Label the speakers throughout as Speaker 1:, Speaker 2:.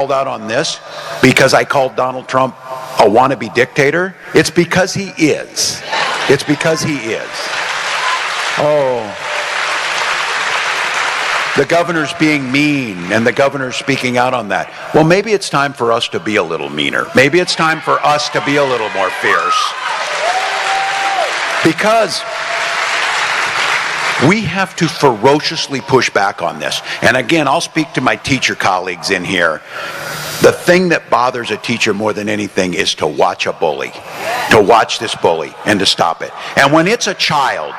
Speaker 1: called out on this because I called Donald Trump a wannabe dictator. It's because he is. It's because he is. Oh, the governor's being mean and the governor's speaking out on that. Well, maybe it's time for us to be a little meaner. Maybe it's time for us to be a little more fierce. Because we have to ferociously push back on this. And again, I'll speak to my teacher colleagues in here. The thing that bothers a teacher more than anything is to watch a bully, to watch this bully and to stop it. And when it's a child,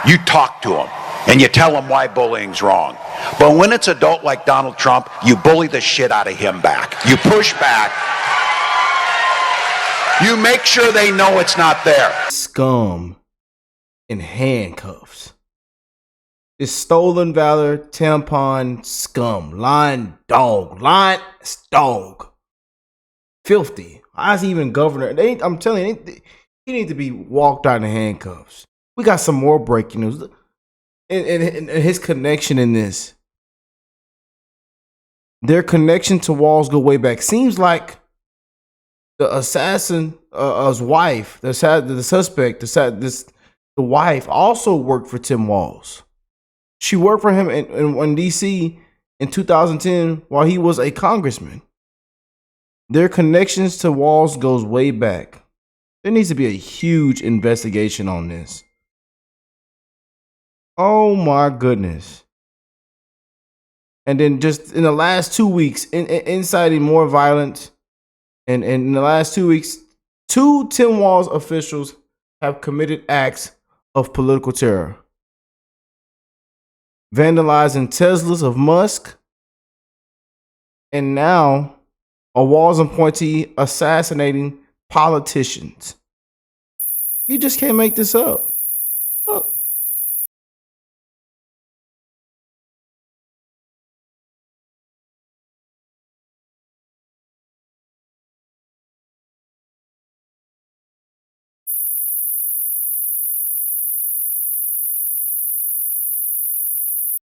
Speaker 1: you talk to them and you tell them why bullying's wrong. But when it's adult like Donald Trump, you bully the shit out of him back. You push back. You make sure they know it's not there.
Speaker 2: Scum in handcuffs. This stolen valor, tampon, scum, lying dog, filthy. How's he even governor? I'm telling you, he needs to be walked out in handcuffs. We got some more breaking news. And his connection in this. Their connection to Walz go way back. Seems like the assassin, his wife, the suspect, the wife also worked for Tim Walz. She worked for him in D.C. in 2010 while he was a congressman. Their connections to Walz goes way back. There needs to be a huge investigation on this. Oh my goodness. And then just in the last 2 weeks, inciting more violence. And in the last 2 weeks, 2 Tim Walz officials have committed acts of political terror. Vandalizing Teslas of Musk, and now a Walz appointee assassinating politicians. You just can't make this up. Oh.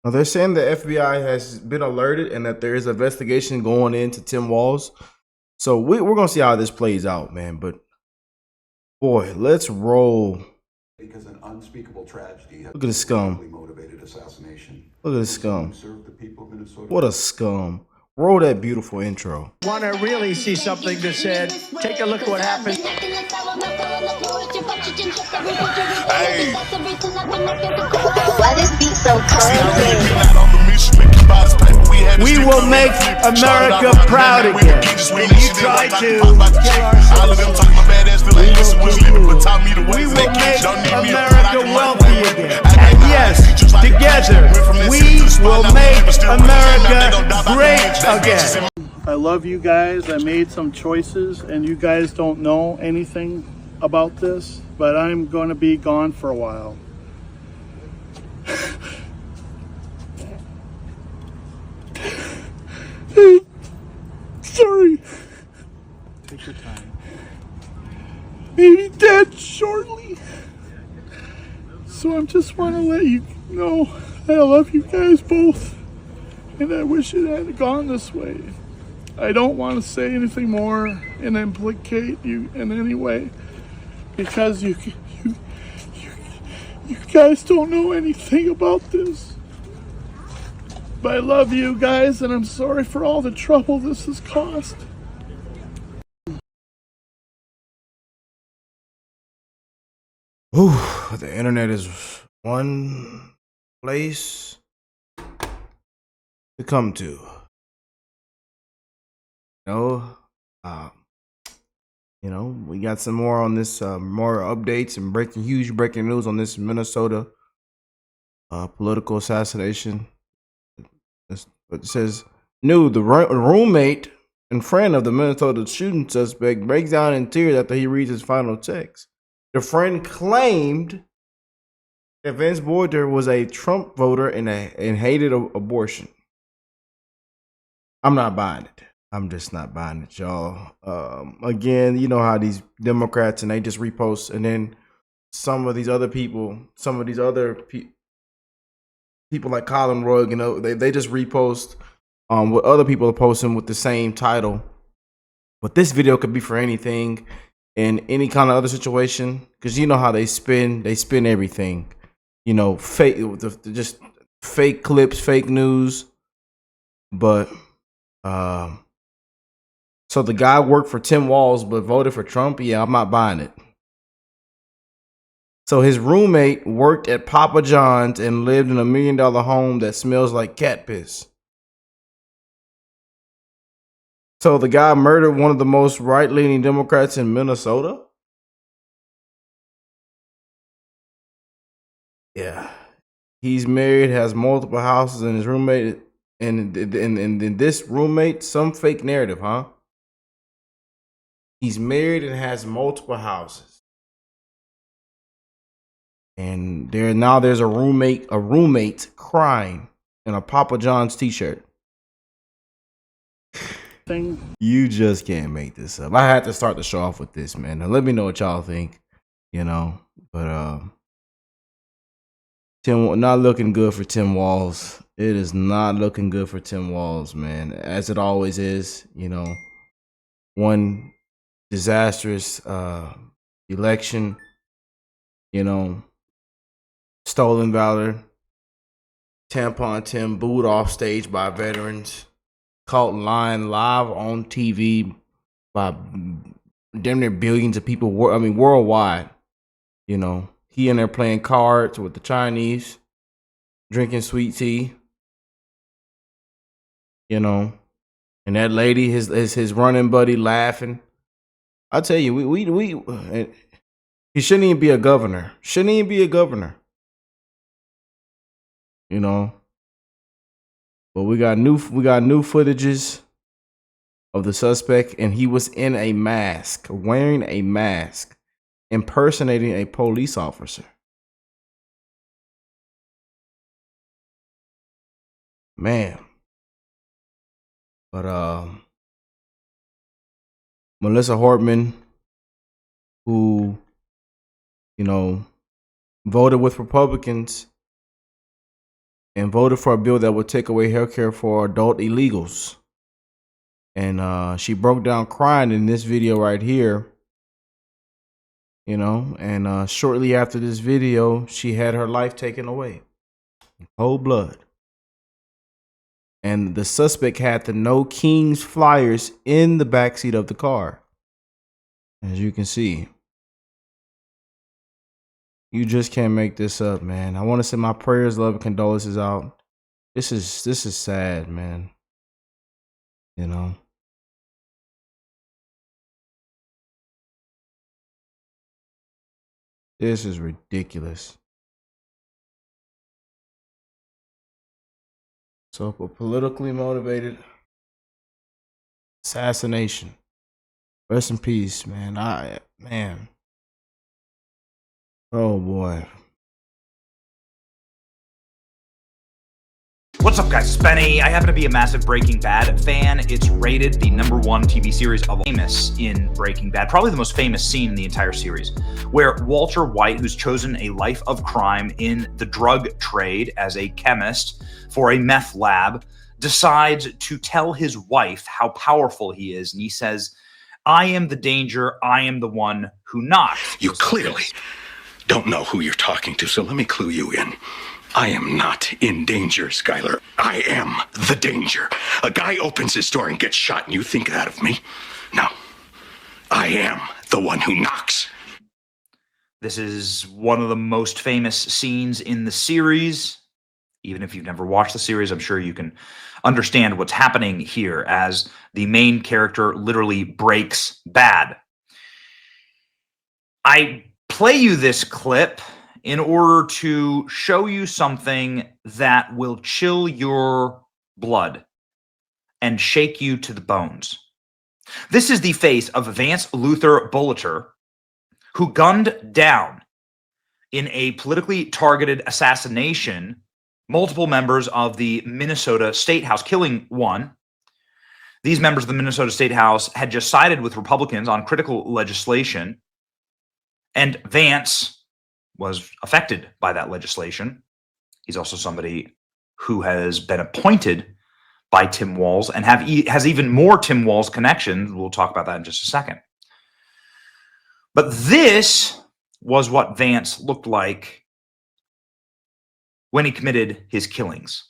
Speaker 2: Now they're saying the FBI has been alerted and that there is an investigation going into Tim Walz. So we're going to see how this plays out, man. But boy, let's roll.
Speaker 1: Because an unspeakable tragedy.
Speaker 2: Look at the scum.
Speaker 1: Motivated assassination.
Speaker 2: Look at the scum.
Speaker 1: Serve the people of Minnesota.
Speaker 2: What a scum. Roll that beautiful intro.
Speaker 3: Want to really see something that said, take a look at what happened.
Speaker 4: Hey. Why this beat so cold?
Speaker 3: We will make America proud again. And you try to. We will make America wealthy again. And yes, together, we will make America great again.
Speaker 5: I love you guys. I made some choices and you guys don't know anything about this, but I'm going to be gone for a while. Sorry.
Speaker 2: Take your time.
Speaker 5: Maybe dead shortly. So I just want to let you know that I love you guys both. And I wish it had gone this way. I don't want to say anything more and implicate you in any way. Because you guys don't know anything about this. But I love you guys and I'm sorry for all the trouble this has caused.
Speaker 2: Ooh, the internet is one place to come to. We got some more on this, more updates and huge breaking news on this Minnesota political assassination. It says, the roommate and friend of the Minnesota shooting suspect breaks down in tears after he reads his final text. The friend claimed that Vince Boyer was a Trump voter and hated abortion. I'm not buying it. I'm just not buying it, y'all. Again, you know how these Democrats and they just repost, and then some of these other people, people like Colin Rugg, they just repost what other people are posting with the same title. But this video could be for anything in any kind of other situation, because you know how they spin everything. You know, fake, just fake clips, fake news. But so the guy worked for Tim Walz but voted for Trump. Yeah, I'm not buying it. So his roommate worked at Papa John's and lived in $1 million home that smells like cat piss. So the guy murdered one of the most right-leaning Democrats in Minnesota? Yeah. He's married, has multiple houses, and his roommate, and this roommate, some fake narrative, huh? He's married and has multiple houses. And there's a roommate crying in a Papa John's t-shirt. You just can't make this up. I had to start the show off with this, man. Now let me know what y'all think, you know. But Tim, not looking good for Tim Walz. It is not looking good for Tim Walz, man. As it always is, you know. One disastrous election, you know. Stolen valor. Tampon Tim booed off stage by veterans. Caught lying live on TV by damn near billions of people. Worldwide. You know, he in there playing cards with the Chinese, drinking sweet tea. You know, and that lady, his running buddy, laughing. I tell you, he shouldn't even be a governor. Shouldn't even be a governor. You know. But we got new footages of the suspect, and he was in a mask, wearing a mask, impersonating a police officer. Man. But Melissa Hortman, who, you know, voted with Republicans and voted for a bill that would take away healthcare for adult illegals. And she broke down crying in this video right here. You know, and shortly after this video, she had her life taken away. In cold blood. And the suspect had the No Kings flyers in the backseat of the car. As you can see. You just can't make this up, man. I want to send my prayers, love, and condolences out. This is sad, man. You know. This is ridiculous. So, a politically motivated assassination. Rest in peace, man. Man. Oh boy.
Speaker 6: What's up, guys? It's Benny. I happen to be a massive Breaking Bad fan. It's rated the #1 TV series of famous in Breaking Bad, probably the most famous scene in the entire series, where Walter White, who's chosen a life of crime in the drug trade as a chemist for a meth lab, decides to tell his wife how powerful he is. And he says, "I am the danger. I am the one who knocks."
Speaker 7: You clearly don't know who you're talking to, so let me clue you in. I am not in danger, Skyler. I am the danger. A guy opens his door and gets shot, and you think that of me? No. I am the one who knocks.
Speaker 6: This is one of the most famous scenes in the series. Even if you've never watched the series, I'm sure you can understand what's happening here as the main character literally breaks bad. I play you this clip in order to show you something that will chill your blood and shake you to the bones. This is the face of Vance Luther Bulleter, who gunned down in a politically targeted assassination multiple members of the Minnesota State House, killing one. These members of the Minnesota State House had just sided with Republicans on critical legislation, and Vance was affected by that legislation. He's also somebody who has been appointed by Tim Walz and has even more Tim Walz connections. We'll talk about that in just a second. But this was what Vance looked like when he committed his killings,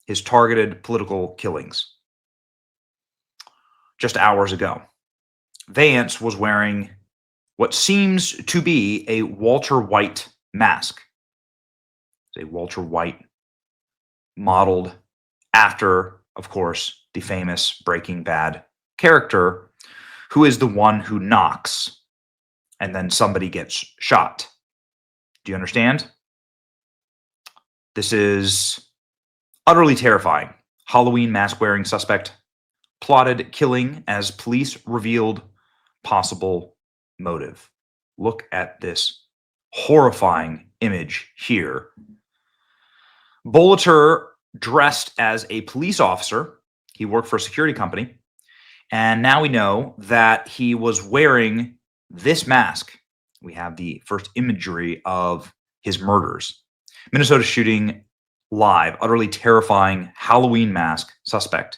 Speaker 6: his targeted political killings. Just hours ago, Vance was wearing what seems to be a Walter White mask. It's a Walter White modeled after, of course, the famous Breaking Bad character, who is the one who knocks and then somebody gets shot. Do you understand? This is utterly terrifying. Halloween mask-wearing suspect plotted killing as police revealed possible motive. Look at this horrifying image here. Bolitar dressed as a police officer. He worked for a security company. And now we know that he was wearing this mask. We have the first imagery of his murders. Minnesota shooting live, utterly terrifying Halloween mask suspect.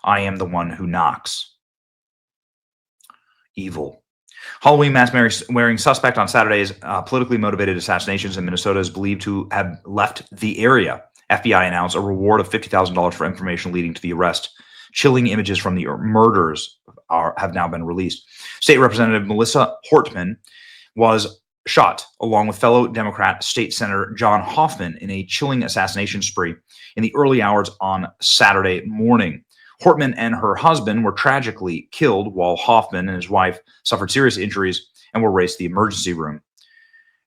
Speaker 6: I am the one who knocks. Evil. Halloween mask wearing suspect on Saturday's politically motivated assassinations in Minnesota is believed to have left the area. FBI announced a reward of $50,000 for information leading to the arrest. Chilling images from the murders have now been released. State Representative Melissa Hortman was shot along with fellow Democrat State Senator John Hoffman in a chilling assassination spree in the early hours on Saturday morning. Hortman and her husband were tragically killed, while Hoffman and his wife suffered serious injuries and were raced to the emergency room.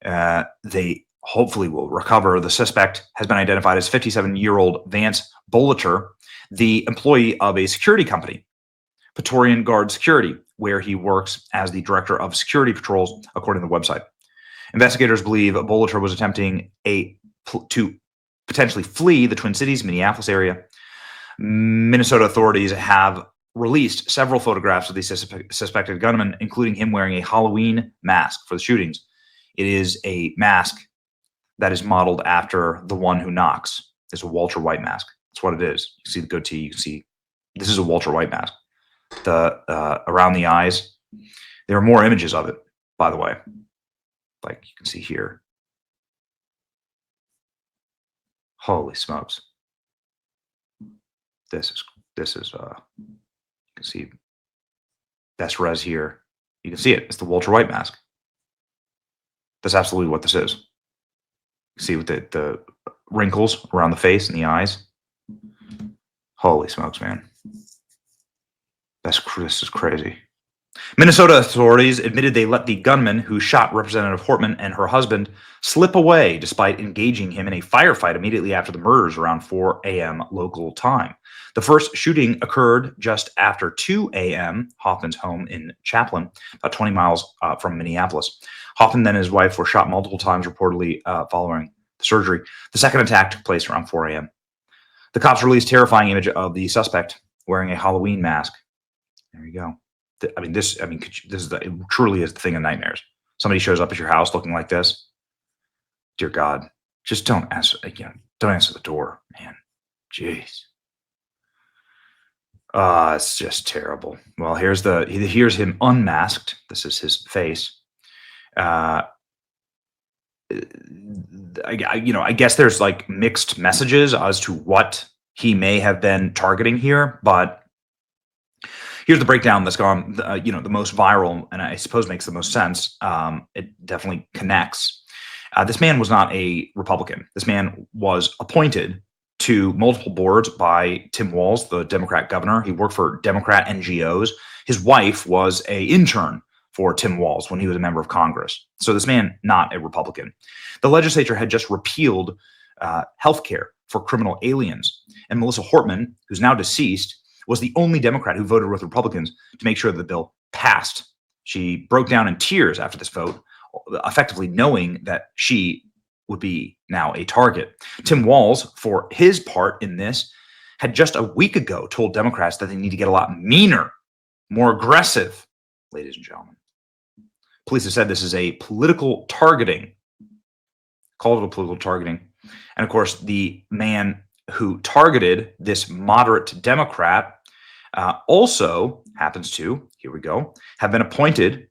Speaker 6: They hopefully will recover. The suspect has been identified as 57-year-old Vance Bolitar, the employee of a security company, Praetorian Guard Security, where he works as the director of security patrols, according to the website. Investigators believe Bolitar was attempting to potentially flee the Twin Cities, Minneapolis area. Minnesota authorities have released several photographs of the suspected gunman, including him wearing a Halloween mask for the shootings. It is a mask that is modeled after the one who knocks. It's a Walter White mask. That's what it is. You see the goatee. You can see this is a Walter White mask. The around the eyes. There are more images of it, by the way, like you can see here. Holy smokes! This is you can see best res here. You can see it. It's the Walter White mask. That's absolutely what this is. You see with the wrinkles around the face and the eyes. Holy smokes, man. This is crazy. Minnesota authorities admitted they let the gunman who shot Representative Hortman and her husband slip away despite engaging him in a firefight immediately after the murders around 4 a.m. local time. The first shooting occurred just after 2 a.m. Hoffman's home in Chaplin, about 20 miles from Minneapolis. Hoffman and his wife were shot multiple times, reportedly following the surgery. The second attack took place around 4 a.m. The cops released a terrifying image of the suspect wearing a Halloween mask. There you go. This it truly is the thing of nightmares. Somebody shows up at your house looking like this. Dear God, just don't answer. Don't answer the door, man. Jeez. It's just terrible. Well, here's him unmasked. This is his face. I guess there's like mixed messages as to what he may have been targeting here, but here's the breakdown that's gone, the most viral, and I suppose makes the most sense. It definitely connects. This man was not a Republican. This man was appointed to multiple boards by Tim Walz, the Democrat governor. He worked for Democrat NGOs. His wife was an intern for Tim Walz when he was a member of Congress. So this man, not a Republican. The legislature had just repealed health care for criminal aliens. And Melissa Hortman, who's now deceased, was the only Democrat who voted with Republicans to make sure the bill passed. She broke down in tears after this vote, effectively knowing that she would be now a target. Tim Walz, for his part in this, had just a week ago told Democrats that they need to get a lot meaner, more aggressive, ladies and gentlemen. Police have said this is a political targeting, called it a political targeting. And of course, the man who targeted this moderate Democrat, also happens to, here we go, have been appointed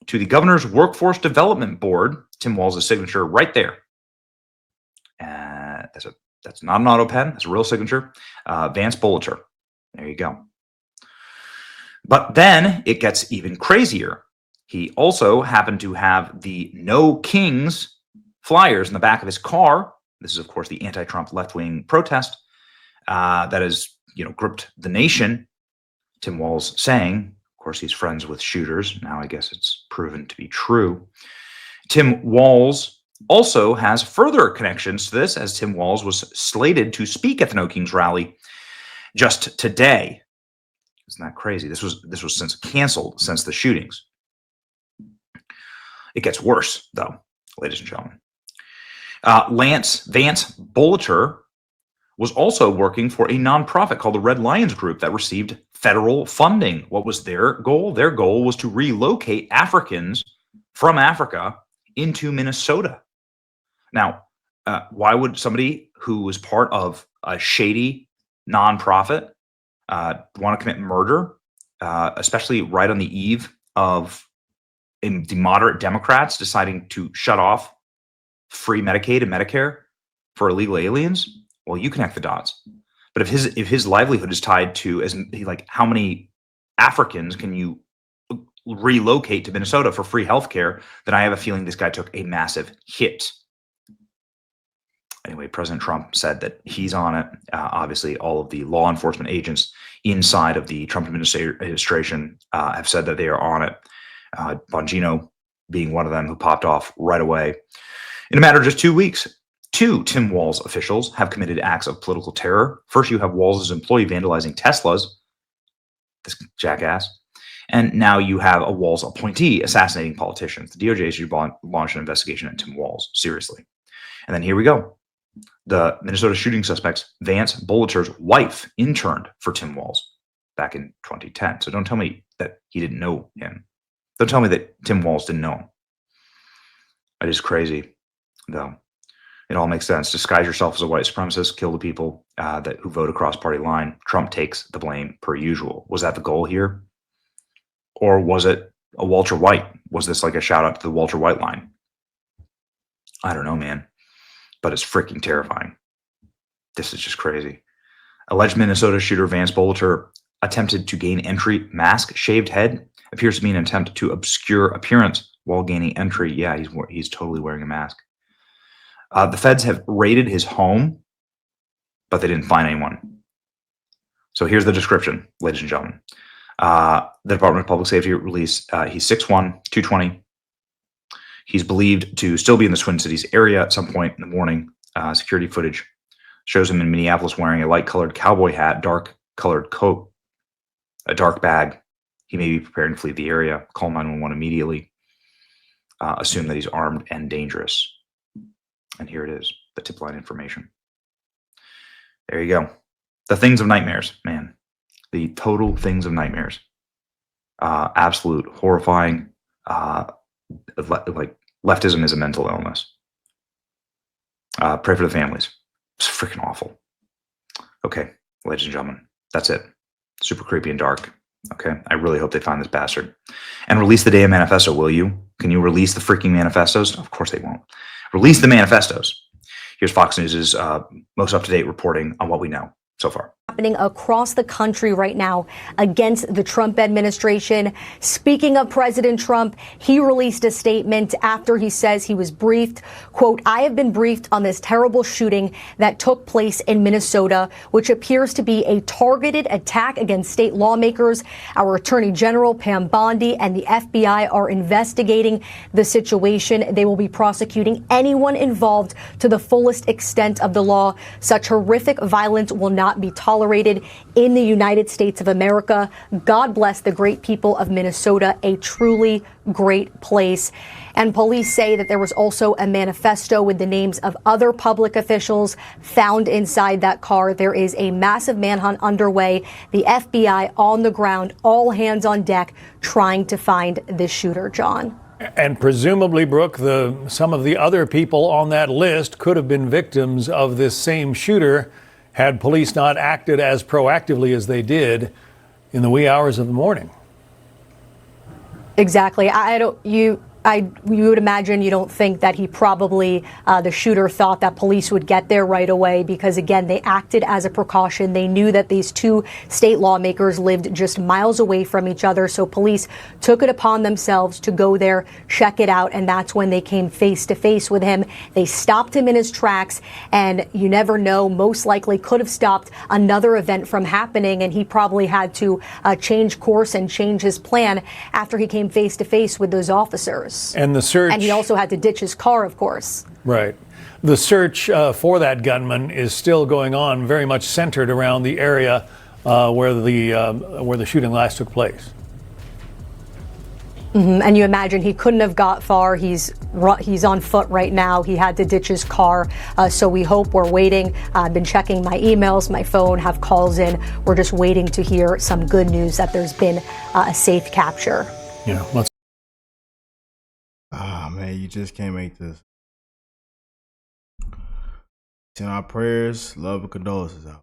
Speaker 6: to the governor's workforce development board. Tim Walz's signature right there. That's not an auto pen. That's a real signature. Vance Bollinger. There you go. But then it gets even crazier. He also happened to have the No Kings flyers in the back of his car. This is, of course, the anti-Trump left-wing protest that has, gripped the nation. Tim Walz saying, of course, he's friends with shooters. Now I guess it's proven to be true. Tim Walz also has further connections to this, as Tim Walz was slated to speak at the No Kings rally just today. Isn't that crazy? This was since canceled since the shootings. It gets worse, though, ladies and gentlemen. Vance Bollinger was also working for a nonprofit called the Red Lions Group that received federal funding. What was their goal? Their goal was to relocate Africans from Africa into Minnesota. Now, why would somebody who was part of a shady nonprofit want to commit murder, especially right on the eve of the moderate Democrats deciding to shut off free Medicaid and Medicare for illegal aliens? Well, you connect the dots. But if his livelihood is tied to how many Africans can you relocate to Minnesota for free health care, then I have a feeling this guy took a massive hit. Anyway, President Trump said that he's on it. Obviously, all of the law enforcement agents inside of the Trump administration have said that they are on it. Bongino being one of them, who popped off right away. In a matter of just 2 weeks, 2 Tim Walz officials have committed acts of political terror. First, you have Walz's employee vandalizing Teslas, this jackass. And now you have a Walz appointee assassinating politicians. The DOJ should launch an investigation into Tim Walz, seriously. And then here we go. The Minnesota shooting suspects, Vance Bollinger's wife, interned for Tim Walz back in 2010. So don't tell me that he didn't know him. Don't tell me that Tim Walz didn't know him. It is crazy, though. It all makes sense. Disguise yourself as a white supremacist, kill the people who vote across party line. Trump takes the blame per usual. Was that the goal here? Or was it a Walter White? Was this like a shout out to the Walter White line? I don't know, man. But it's freaking terrifying. This is just crazy. Alleged Minnesota shooter Vance Bollinger attempted to gain entry, mask, shaved head. Appears to be an attempt to obscure appearance while gaining entry. Yeah, he's totally wearing a mask. The feds have raided his home, but they didn't find anyone. So here's the description, ladies and gentlemen. The Department of Public Safety released, he's 6'1", 220. He's believed to still be in the Twin Cities area at some point in the morning. Security footage shows him in Minneapolis wearing a light-colored cowboy hat, dark-colored coat, a dark bag. He may be preparing to flee the area. Call 911 immediately. Assume that he's armed and dangerous. And here it is, the tip line information. There you go. The things of nightmares, man. The total things of nightmares. Absolute horrifying. Like leftism is a mental illness. Pray for the families. It's freaking awful. Okay, ladies and gentlemen, that's it. Super creepy and dark. Okay, I really hope they find this bastard. And release the damn manifesto, will you? Can you release the freaking manifestos? Of course they won't. Release the manifestos. Here's Fox News' most up-to-date reporting on what we know so far.
Speaker 8: Happening across the country right now against the Trump administration. Speaking of President Trump, he released a statement after he says he was briefed. Quote, I have been briefed on this terrible shooting that took place in Minnesota, which appears to be a targeted attack against state lawmakers. Our Attorney General, Pam Bondi, and the FBI are investigating the situation. They will be prosecuting anyone involved to the fullest extent of the law. Such horrific violence will not be tolerated in the United States of America. God bless the great people of Minnesota, a truly great place. And police say that there was also a manifesto with the names of other public officials found inside that car. There is a massive manhunt underway. The FBI on the ground, all hands on deck, trying to find this shooter, John.
Speaker 9: And presumably, Brooke, some of the other people on that list could have been victims of this same shooter. had police not acted as proactively as they did in the wee hours of the morning.
Speaker 8: Exactly. You would imagine you don't think that he probably, the shooter thought that police would get there right away because, again, they acted as a precaution. They knew that these two state lawmakers lived just miles away from each other. So police took it upon themselves to go there, check it out. And that's when they came face to face with him. They stopped him in his tracks. And you never know, most likely could have stopped another event from happening. And he probably had to change course and change his plan after he came face to face with those officers.
Speaker 9: And the search.
Speaker 8: And he also had to ditch his car, of course.
Speaker 9: Right. The search for that gunman is still going on, very much centered around the area where the shooting last took place.
Speaker 8: And you imagine he couldn't have got far. He's on foot right now. He had to ditch his car. So we hope, we're waiting. I've been checking my emails, my phone, have calls in. We're just waiting to hear some good news that there's been a safe capture.
Speaker 9: Yeah. Let's.
Speaker 2: Ah, man, you just can't make this. Send our prayers, love, and condolences out.